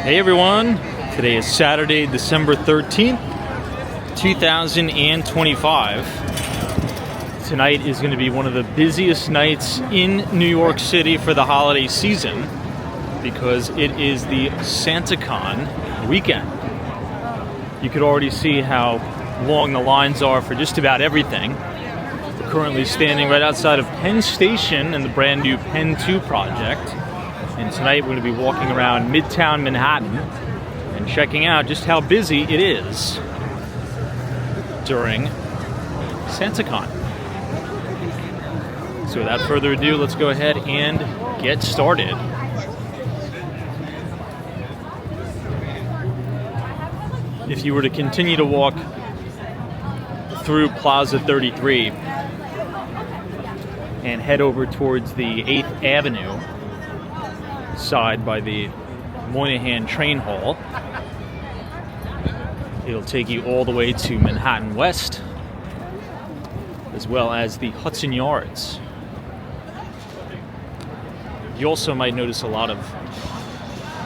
Hey everyone, today is Saturday, December 13th, 2025. Tonight is going to be one of the busiest nights in New York City for the holiday season because it is the SantaCon weekend. You could already see how long the lines are for just about everything. We're currently standing right outside of Penn Station in the brand new Penn 2 project. And tonight we're going to be walking around Midtown Manhattan and checking out just how busy it is during SantaCon. So without further ado, let's go ahead and get started. If you were to continue to walk through Plaza 33 and head over towards the 8th Avenue side by the Moynihan Train Hall, it'll take you all the way to Manhattan West, as well as the Hudson Yards. You also might notice a lot of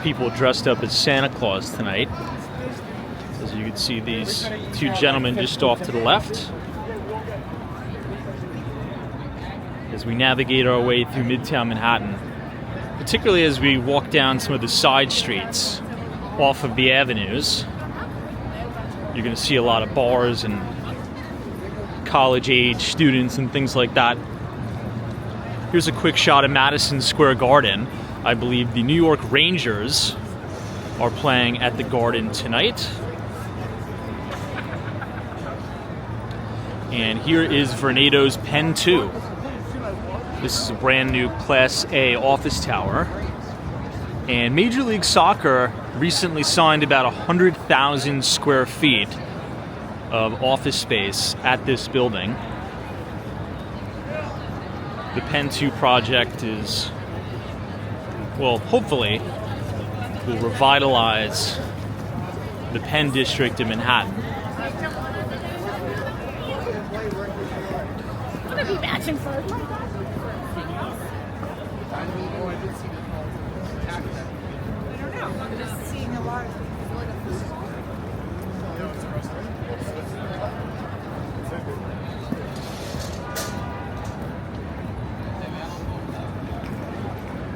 people dressed up as Santa Claus tonight. As you can see, these two gentlemen just off to the left. As we navigate our way through Midtown Manhattan, particularly as we walk down some of the side streets off of the avenues, you're going to see a lot of bars and college-age students and things like that. Here's a quick shot of Madison Square Garden. I believe the New York Rangers are playing at the Garden tonight. And here is Vornado's Penn 2. This is a brand new Class A office tower. And Major League Soccer recently signed about 100,000 square feet of office space at this building. The Penn 2 project is, well, hopefully will revitalize the Penn District in Manhattan. I'm going to be matching for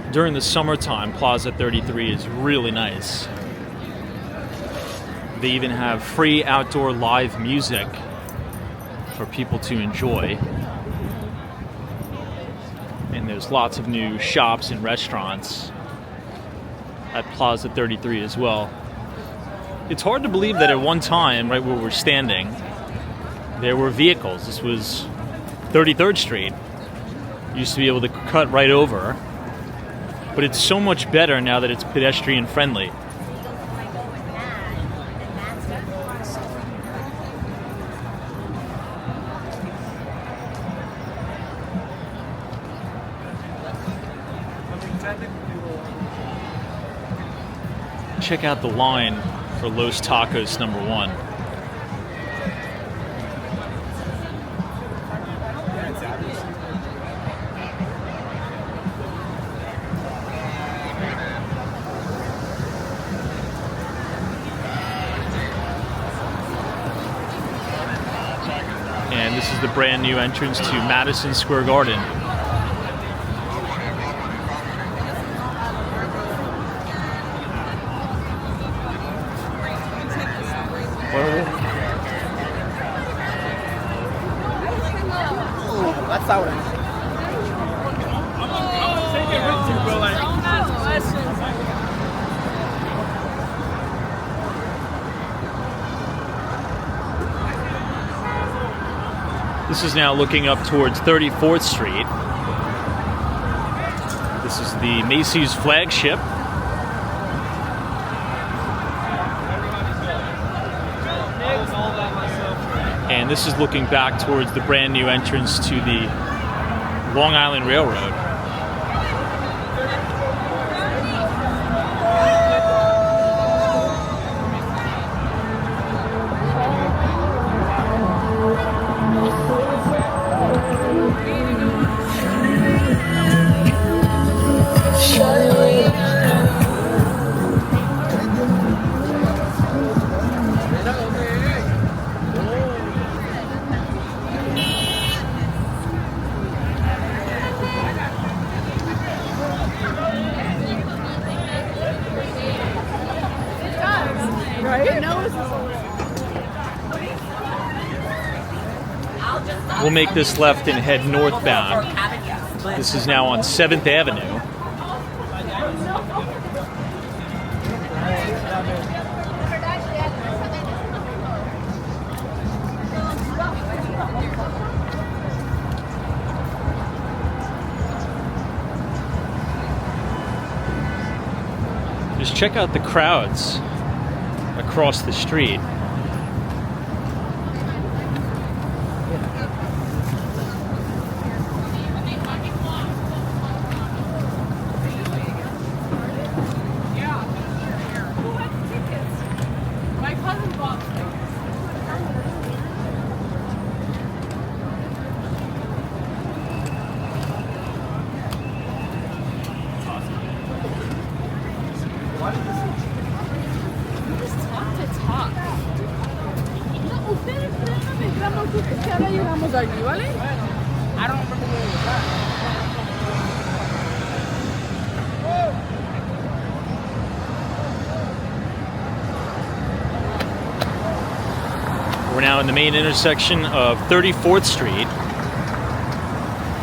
During the summertime, Plaza 33 is really nice. They even have free outdoor live music for people to enjoy. And there's lots of new shops and restaurants at Plaza 33 as well. It's hard to believe that at one time, right where we're standing, there were vehicles. This was 33rd Street. You used to be able to cut right over. But it's so much better now that it's pedestrian friendly. Check out the line for Los Tacos #1. And this is the brand new entrance to Madison Square Garden. That's how it is. This is now looking up towards 34th Street. This is the Macy's flagship. And this is looking back towards the brand new entrance to the Long Island Railroad. We'll make this left and head northbound. This is now on 7th Avenue. Just check out the crowds across the street. I don't remember where it was at. We're now in the main intersection of 34th Street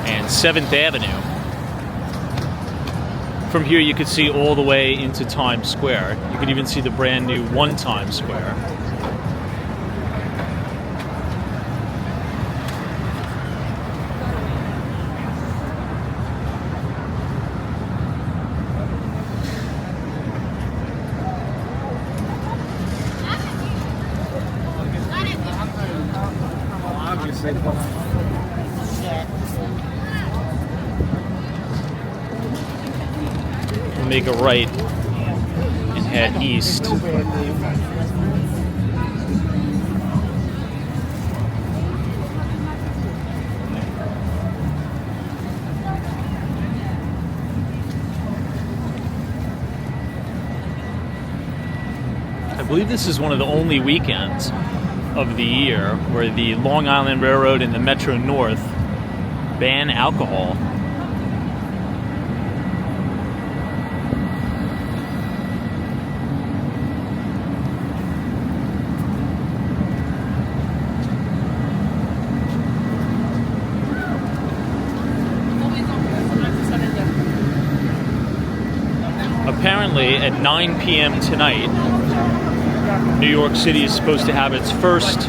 and 7th Avenue. From here you could see all the way into Times Square. You could even see the brand new One Times Square. We'll make a right and head east. I believe this is one of the only weekends of the year where the Long Island Railroad and the Metro North ban alcohol. Apparently at 9 p.m. tonight, New York City is supposed to have its first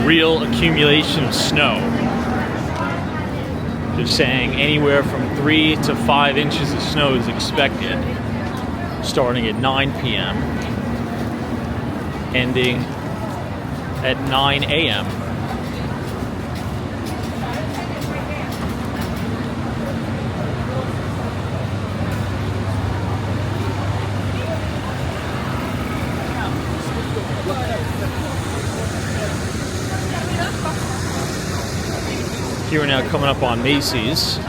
real accumulation of snow. They're saying anywhere from 3 to 5 inches of snow is expected, starting at 9 p.m., ending at 9 a.m. Here we're now coming up on Macy's. You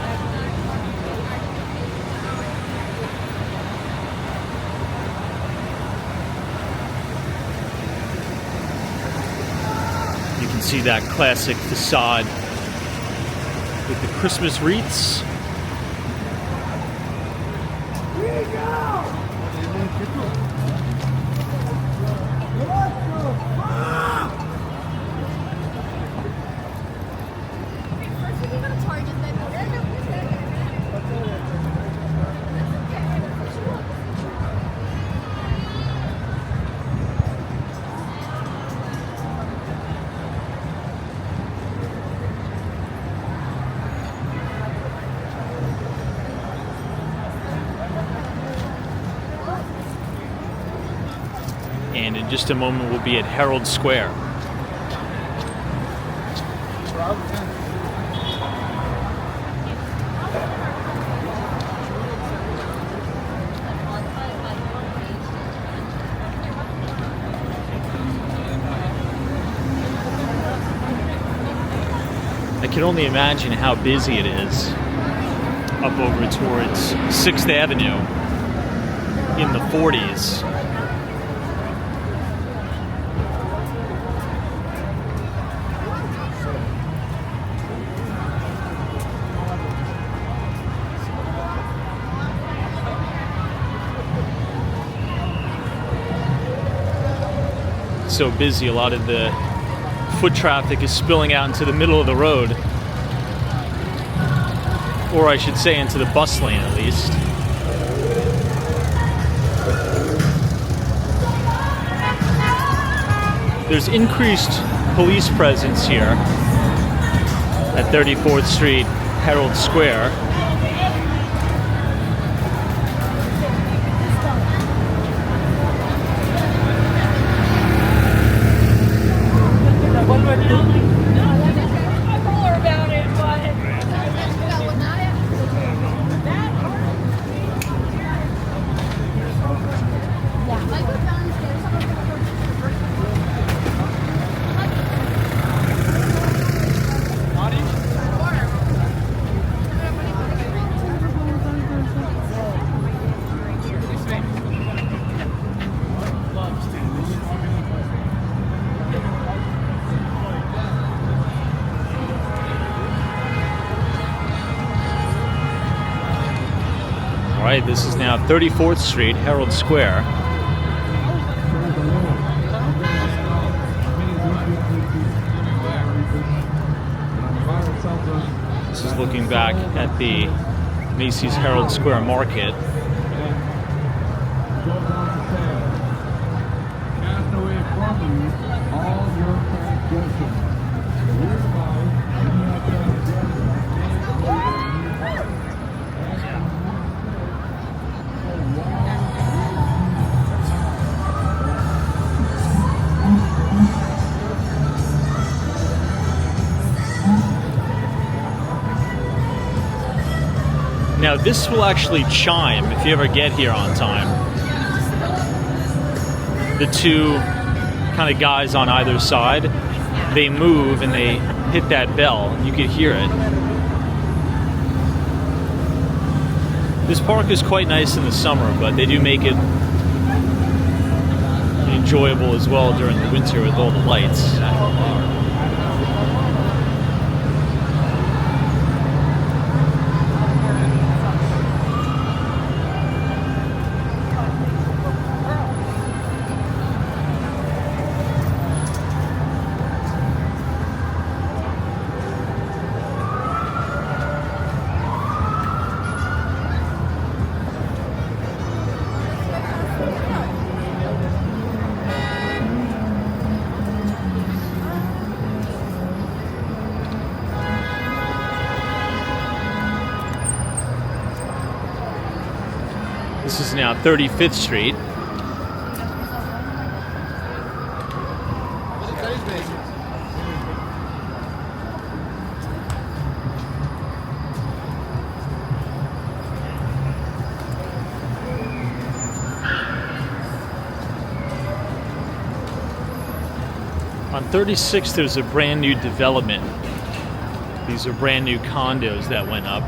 can see that classic facade with the Christmas wreaths. Here we go! And in just a moment, we'll be at Herald Square. I can only imagine how busy it is up over towards 6th Avenue in the 40s. So busy, a lot of the foot traffic is spilling out into the middle of the road. Or I should say into the bus lane at least. There's increased police presence here at 34th Street, Herald Square. All right, this is now 34th Street, Herald Square. This is looking back at the Macy's Herald Square Market. Now this will actually chime if you ever get here on time. The two kind of guys on either side, they move and they hit that bell. You could hear it. This park is quite nice in the summer, but they do make it enjoyable as well during the winter with all the lights. This is now 35th Street. On 36th, there's a brand new development. These are brand new condos that went up.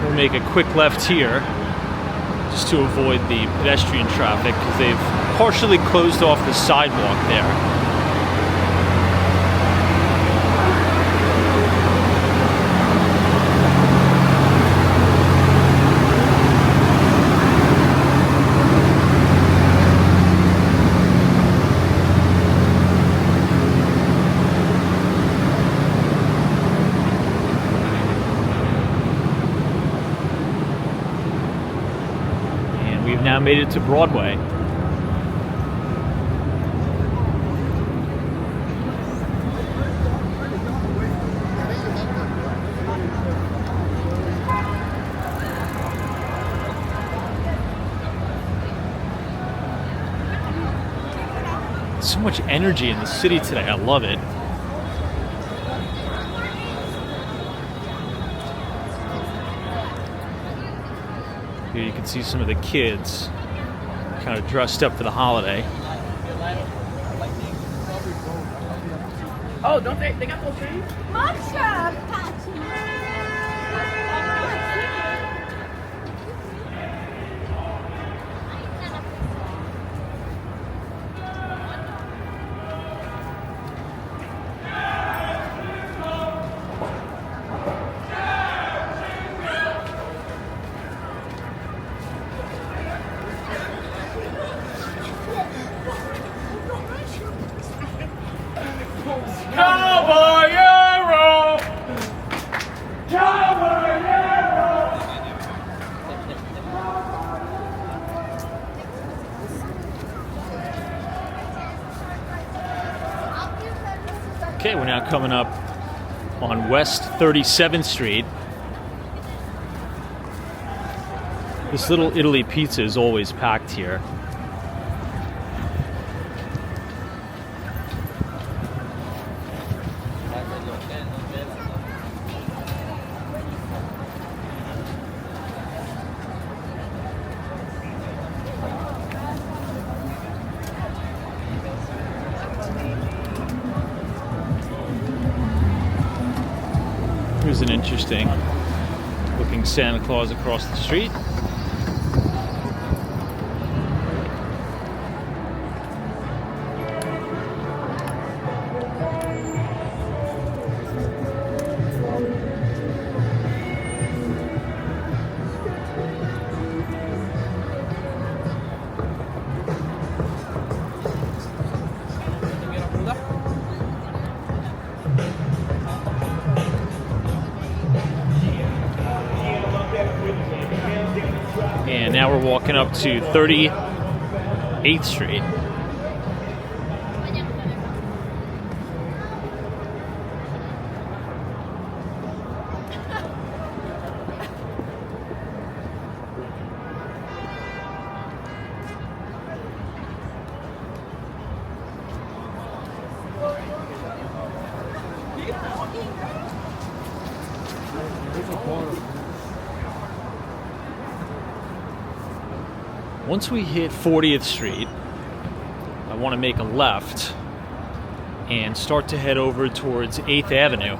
We'll make a quick left here just to avoid the pedestrian traffic because they've partially closed off the sidewalk there. We've now made it to Broadway. So much energy in the city today. I love it. Here you can see some of the kids kind of dressed up for the holiday. Oh, don't they got those trees? Matcha patty. Caballero! Caballero! Okay, we're now coming up on West 37th Street. This Little Italy pizza is always packed here. Here's an interesting looking Santa Claus across the street. And now we're walking up to 38th Street. Once we hit 40th Street, I want to make a left and start to head over towards 8th Avenue.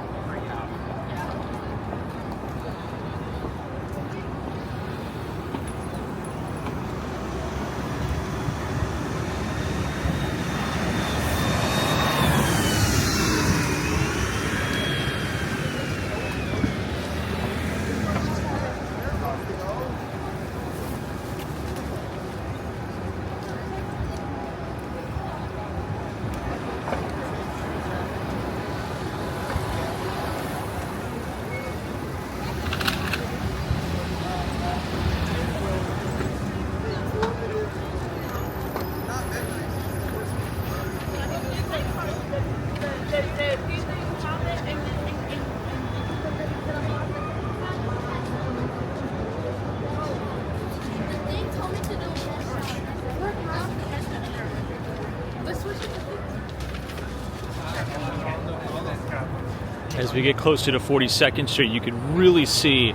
As we get closer to 42nd Street, you can really see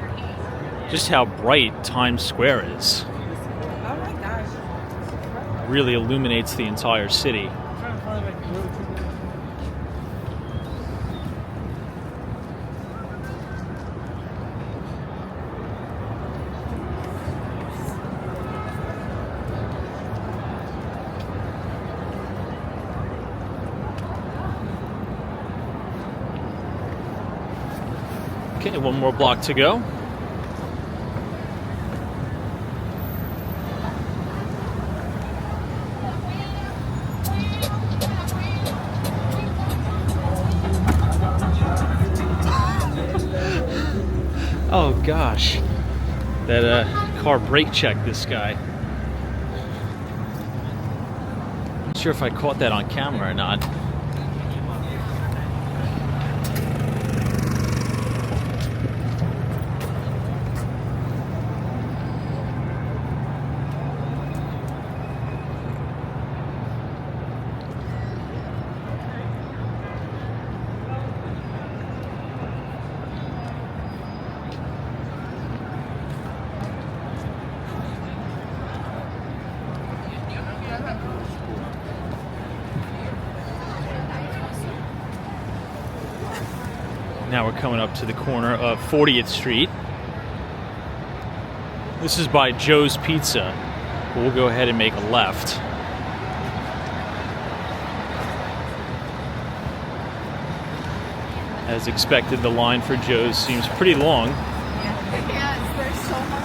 just how bright Times Square is. Oh my gosh. Really illuminates the entire city. Okay, one more block to go. Oh gosh, that car brake checked this guy. Not sure if I caught that on camera or not. Now we're coming up to the corner of 40th Street. This is by Joe's Pizza. We'll go ahead and make a left. As expected, the line for Joe's seems pretty long. Yes, there's so much.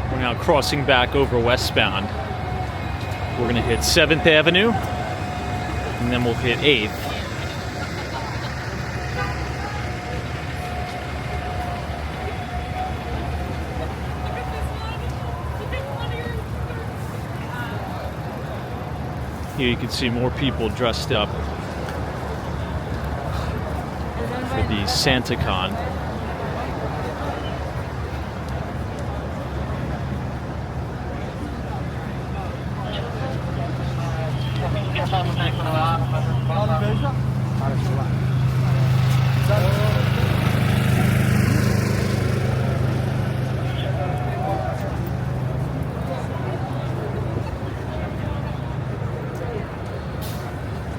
We're now crossing back over westbound. We're going to hit 7th Avenue, and then we'll hit 8th. Here you can see more people dressed up for the SantaCon.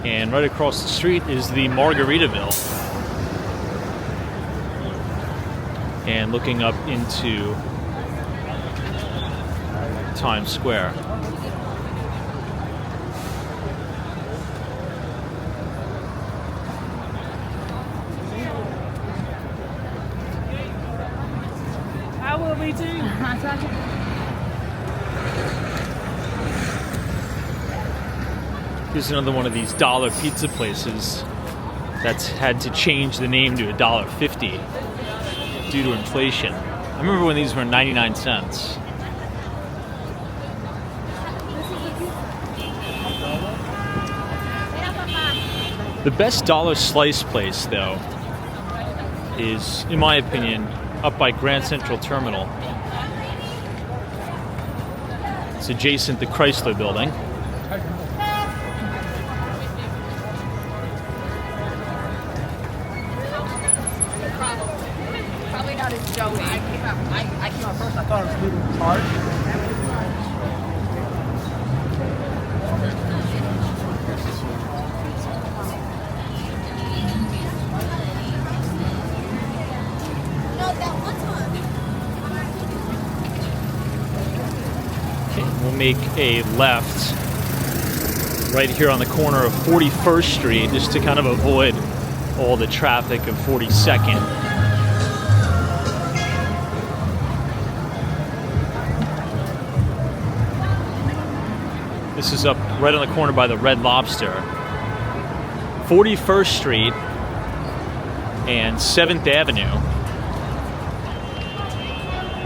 And right across the street is the Margaritaville. And looking up into Times Square. How will we do? Here's another one of these dollar pizza places that's had to change the name to $1.50 due to inflation. I remember when these were 99 cents. The best dollar slice place, though, is, in my opinion, up by Grand Central Terminal. It's adjacent to Chrysler Building. Probably not as Joey. I came out first. I thought it was leaving hard. We'll make a left right here on the corner of 41st Street just to kind of avoid all the traffic of 42nd. This is up right on the corner by the Red Lobster. 41st Street and 7th Avenue.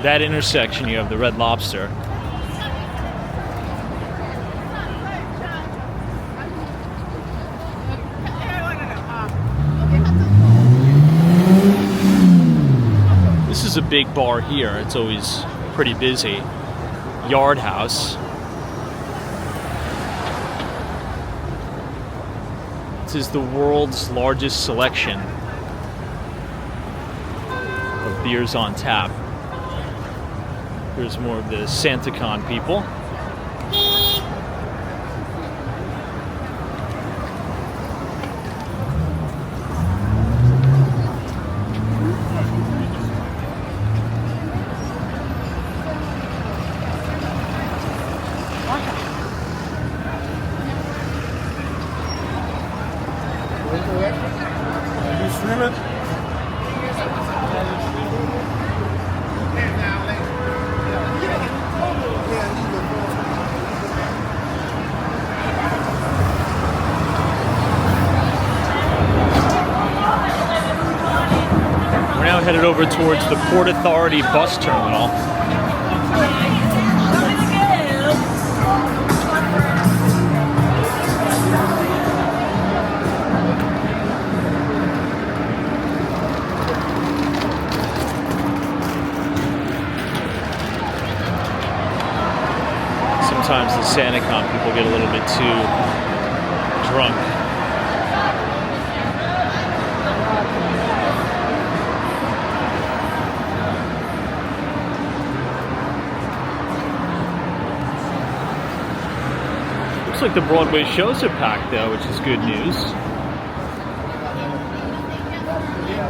That intersection, you have the Red Lobster. This is a big bar here. It's always pretty busy. Yard House. This is the world's largest selection of beers on tap. Here's more of the SantaCon people. We're now headed over towards the Port Authority bus terminal. sometimes the SantaCon people get a little bit too drunk. Looks like the Broadway shows are packed though, which is good news.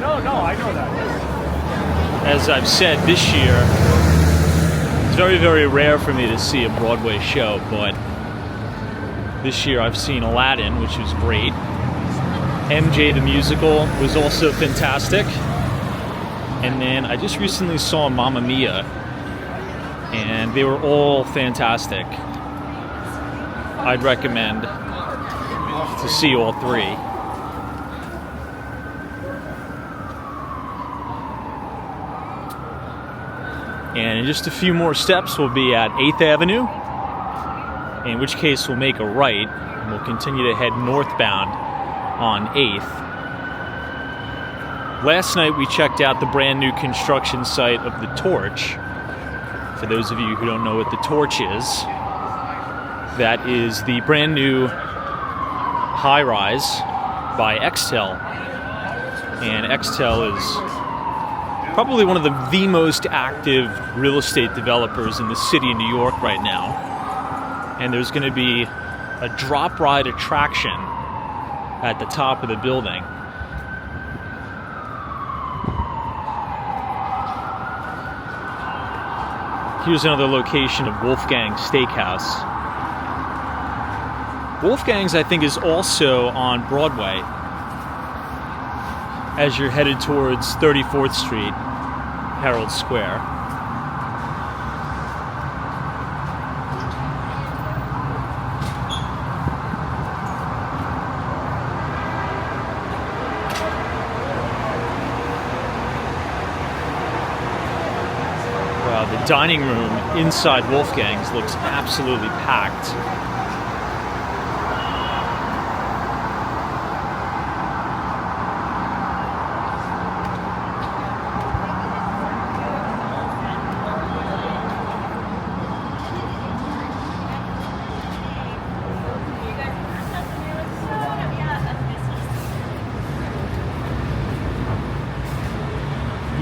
No, I know that. As I've said, this year, it's very, very rare for me to see a Broadway show, but this year I've seen Aladdin, which was great. MJ the Musical was also fantastic. And then I just recently saw Mamma Mia, and they were all fantastic. I'd recommend to see all three. And in just a few more steps, we'll be at 8th Avenue, in which case we'll make a right, and we'll continue to head northbound on 8th. Last night we checked out the brand new construction site of The Torch. For those of you who don't know what The Torch is, that is the brand new high-rise by Extel. And Extel is probably one of the most active real estate developers in the city of New York right now. And there's going to be a drop ride attraction at the top of the building. Here's another location of Wolfgang Steakhouse. Wolfgang's, I think, is also on Broadway as you're headed towards 34th Street, Herald Square. Wow, the dining room inside Wolfgang's looks absolutely packed.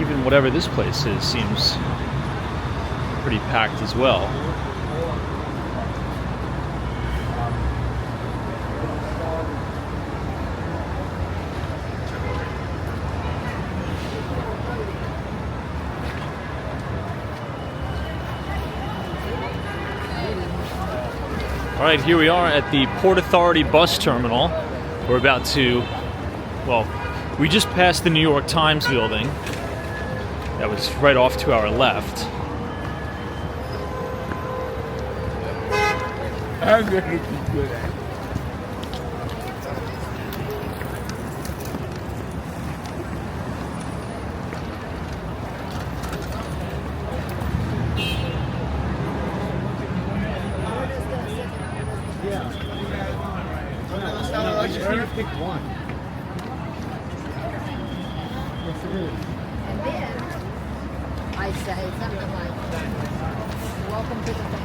Even whatever this place is seems pretty packed as well. All right, here we are at the Port Authority bus terminal. We're about to, well, we just passed the New York Times building. That was right off to our left. I just need to pick one. And then I say something like, "Welcome to the family."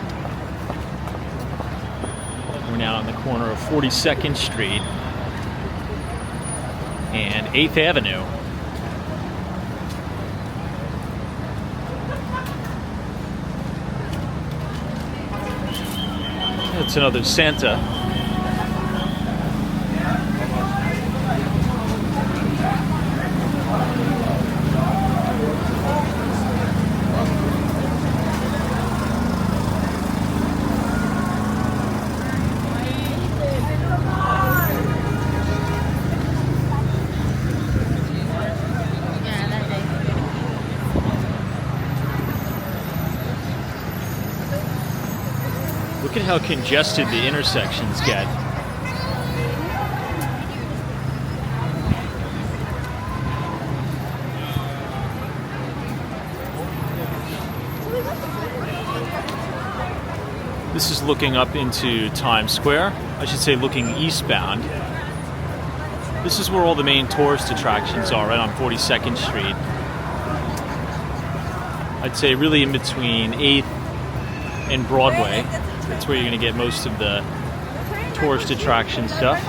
We're now on the corner of 42nd Street and 8th Avenue. It's another Santa. Look at how congested the intersections get. This is looking up into Times Square. I should say looking eastbound. This is where all the main tourist attractions are, right on 42nd Street. I'd say really in between 8th and Broadway. That's where you're going to get most of the tourist attraction stuff.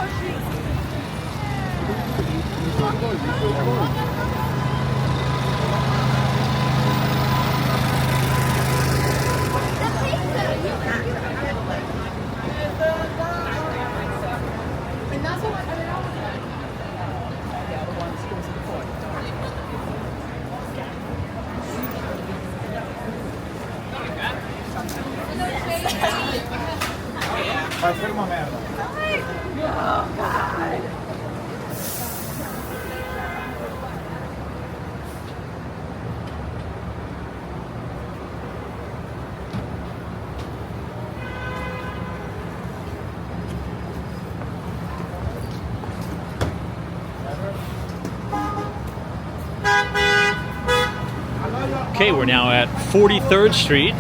Okay, we're now at 43rd Street.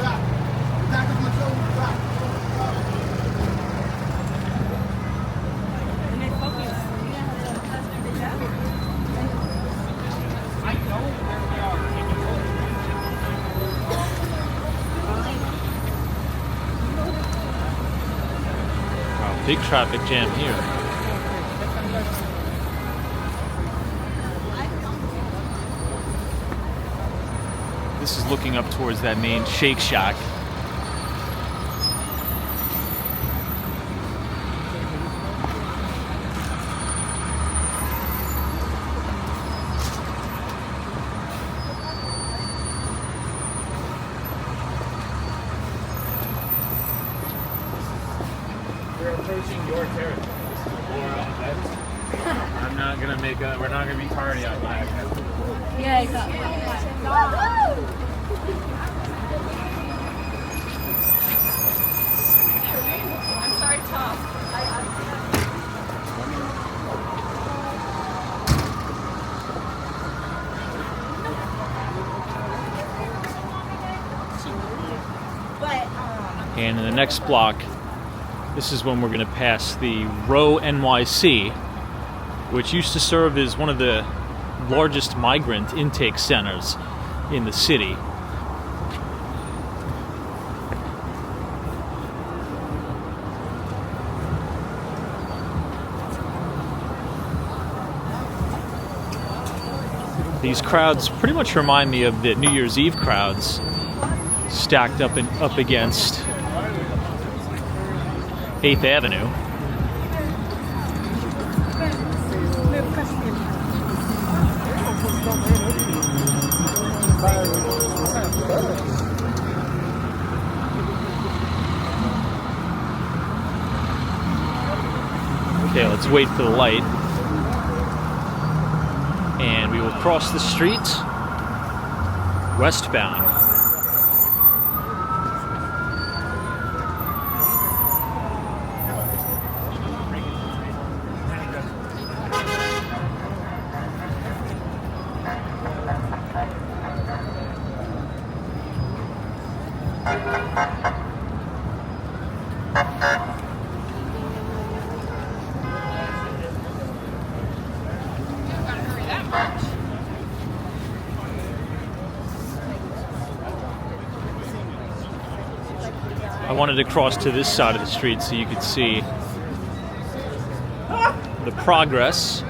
Wow, big traffic jam here. This is looking up towards that main Shake Shack. We're approaching your territory. I'm not gonna make a. We're not gonna be tardy on that. Yeah, exactly. I'm sorry, Tom. And in the next block, this is when we're going to pass the Row NYC, which used to serve as one of the largest migrant intake centers in the city. These crowds pretty much remind me of the New Year's Eve crowds stacked up against 8th Avenue. Okay, let's wait for the light. And we will cross the street westbound. I wanted to cross to this side of the street so you could see the progress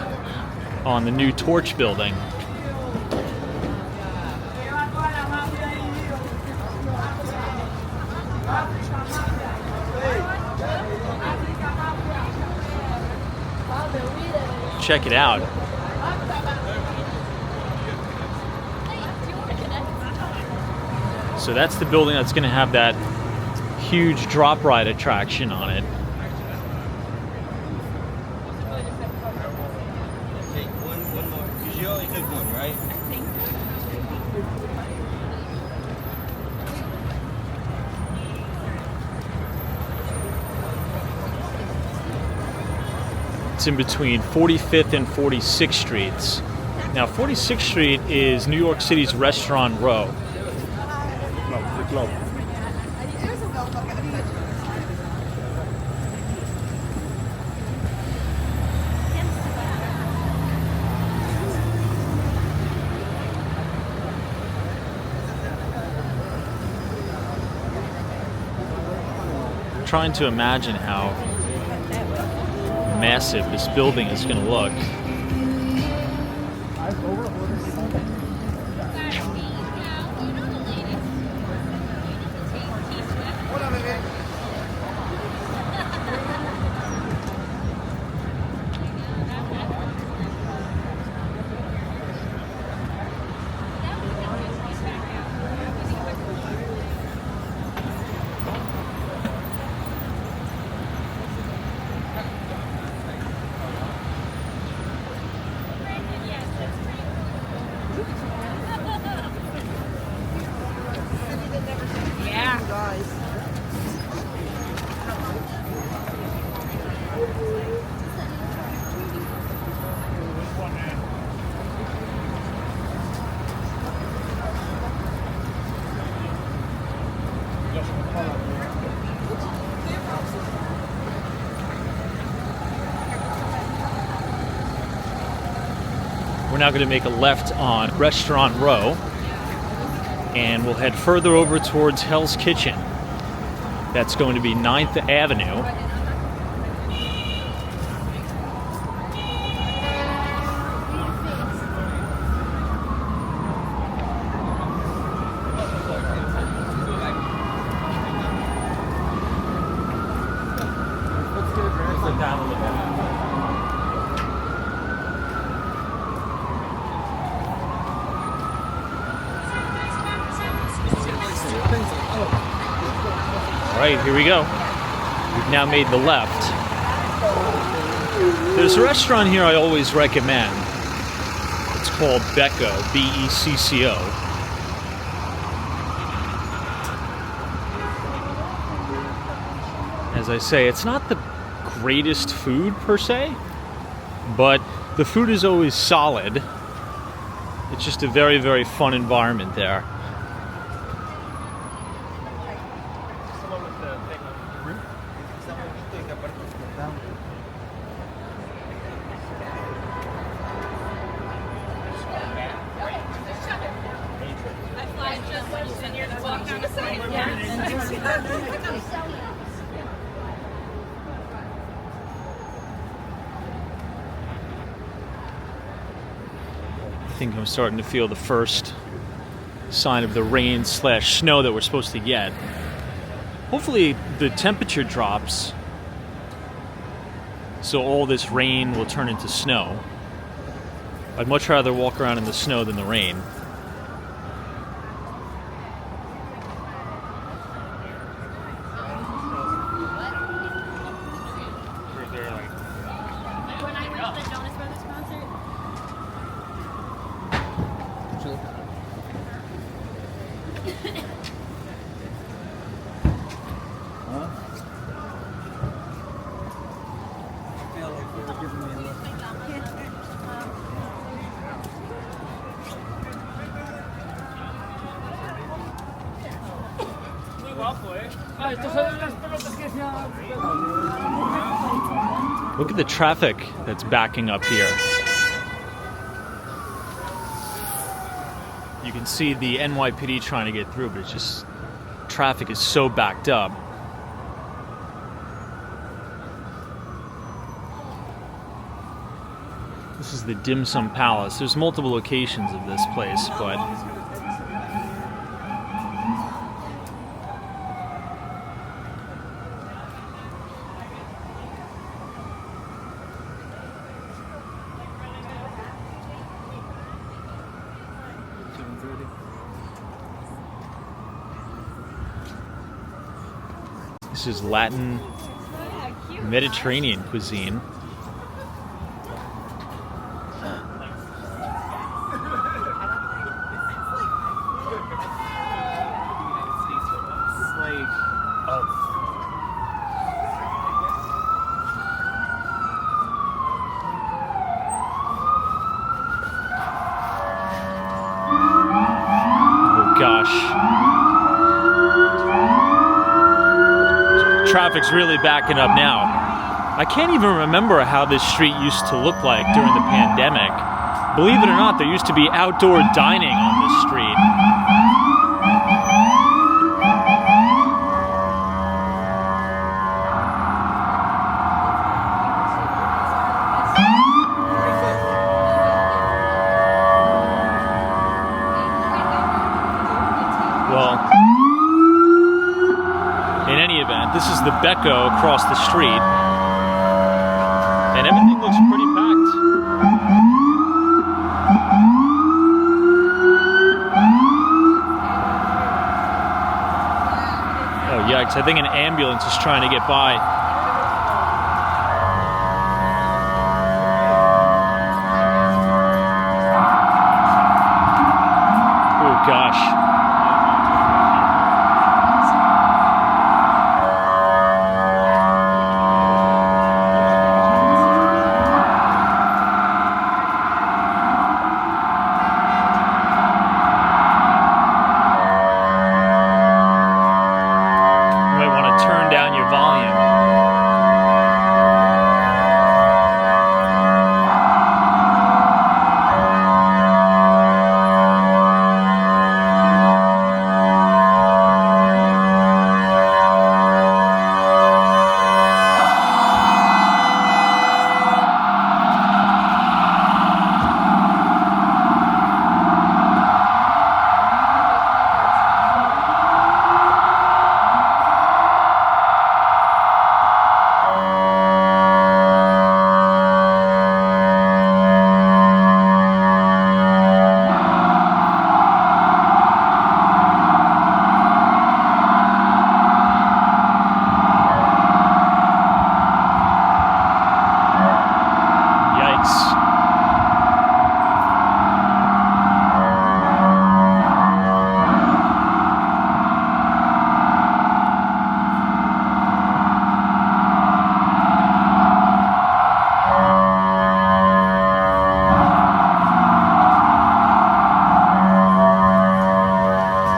on the new Torch building. Check it out. So that's the building that's going to have that huge drop ride attraction on it. Take one more. Because you only took one, right? It's in between 45th and 46th Streets. Now, 46th Street is New York City's Restaurant Row. trying to imagine how massive this building is going to look. We're now going to make a left on Restaurant Row, and we'll head further over towards Hell's Kitchen. That's going to be 9th Avenue. All right, here we go. We've now made the left. There's a restaurant here I always recommend. It's called Becco, B-E-C-C-O. As I say, it's not the greatest food per se, but the food is always solid. It's just a very, very fun environment there. I think I'm starting to feel the first sign of the rain/snow that we're supposed to get. Hopefully the temperature drops so all this rain will turn into snow. I'd much rather walk around in the snow than the rain. Look at the traffic that's backing up here. You can see the NYPD trying to get through, but it's just, traffic is so backed up. This is the Dim Sum Palace. There's multiple locations of this place, but this is Latin Mediterranean cuisine. Traffic's really backing up now. I can't even remember how this street used to look like during the pandemic. Believe it or not, there used to be outdoor dining on this street. Becco across the street. And everything looks pretty packed. Oh, yikes. I think an ambulance is trying to get by. Oh, gosh. Turn down your volume.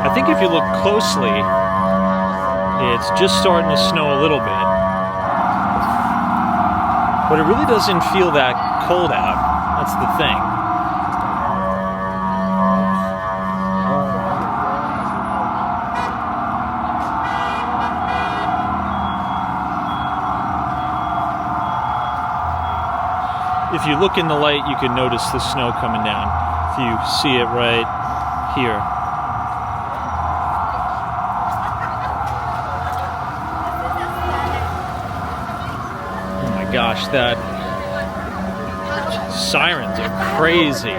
I think if you look closely, it's just starting to snow a little bit. But it really doesn't feel that cold out. That's the thing. If you look in the light, you can notice the snow coming down. If you see it right here. Gosh, that sirens are crazy.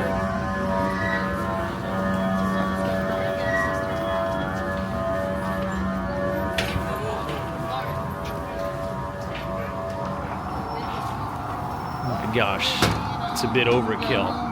Oh my gosh, it's a bit overkill.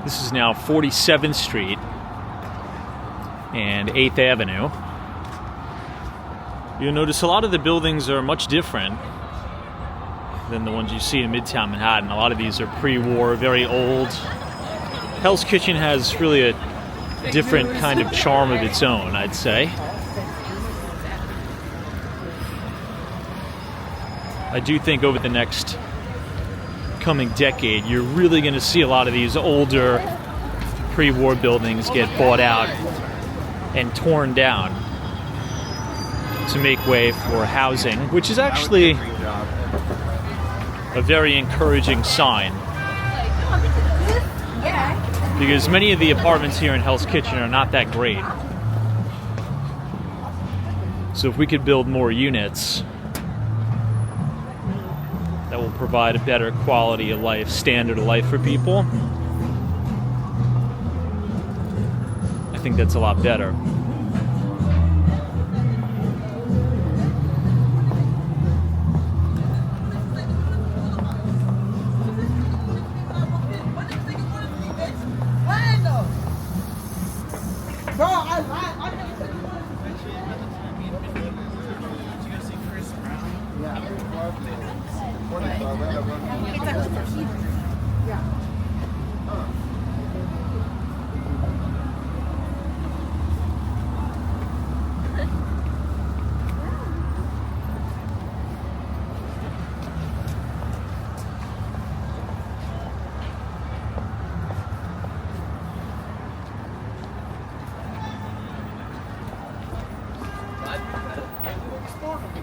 This is now 47th Street and 8th Avenue. You'll notice a lot of the buildings are much different than the ones you see in Midtown Manhattan. A lot of these are pre-war, very old. Hell's Kitchen has really a different kind of charm of its own, I'd say. I do think over the next coming decade, you're really going to see a lot of these older pre-war buildings get bought out and torn down to make way for housing, which is actually a very encouraging sign. Because many of the apartments here in Hell's Kitchen are not that great. So if we could build more units, that will provide a better quality of life, standard of life for people, I think that's a lot better.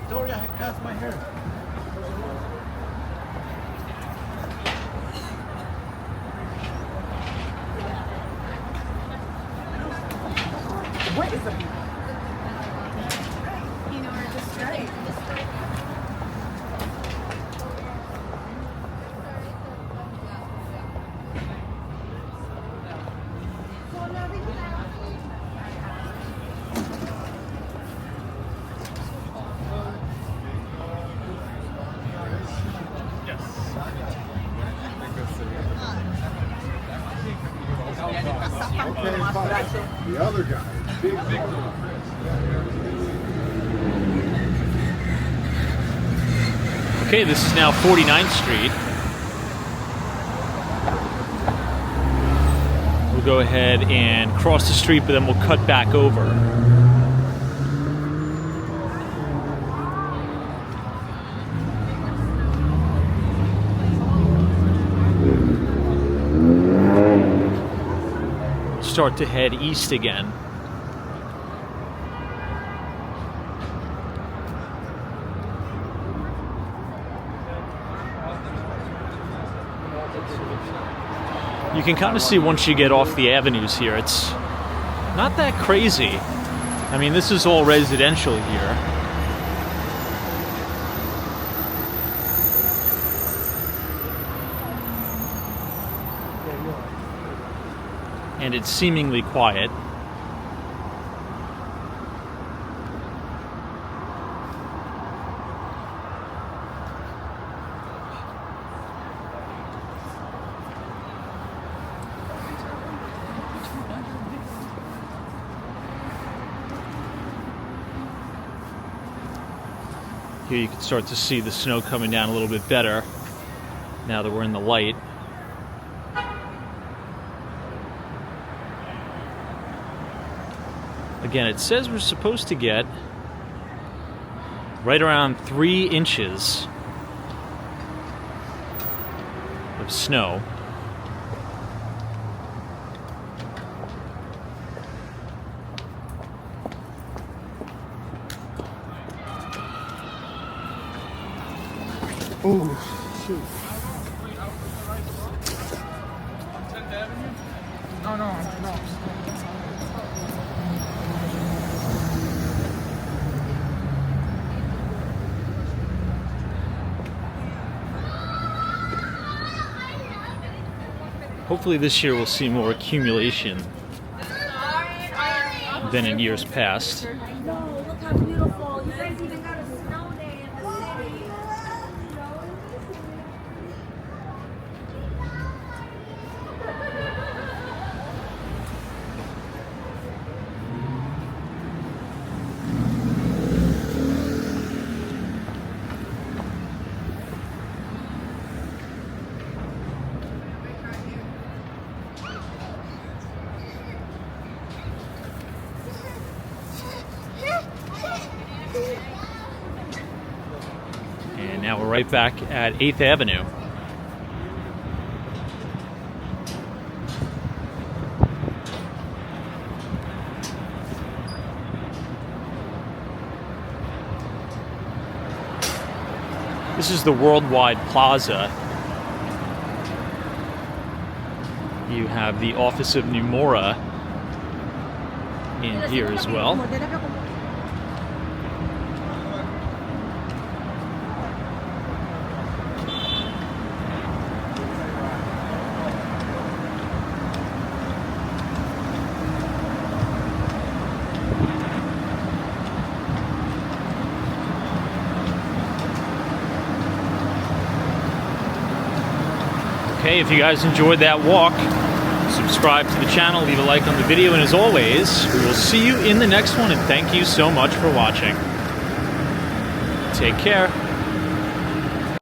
Victoria cuts my hair. What is the Okay, fine. The other guy, big one. Okay, this is now 49th Street. We'll go ahead and cross the street, but then we'll cut back over. Start to head east again. You can kind of see once you get off the avenues here, it's not that crazy. I mean, this is all residential here. And it's seemingly quiet. Here you can start to see the snow coming down a little bit better now that we're in the light. Again, it says we're supposed to get right around 3 inches of snow. Oh, shoot. No. Hopefully this year we'll see more accumulation than in years past. No, look how beautiful. You guys even got a snow day in the city. And now we're right back at 8th Avenue. This is the Worldwide Plaza. You have the Office of Numora in here as well. Okay, if you guys enjoyed that walk, subscribe to the channel, leave a like on the video, and as always, we will see you in the next one, and thank you so much for watching. Take care.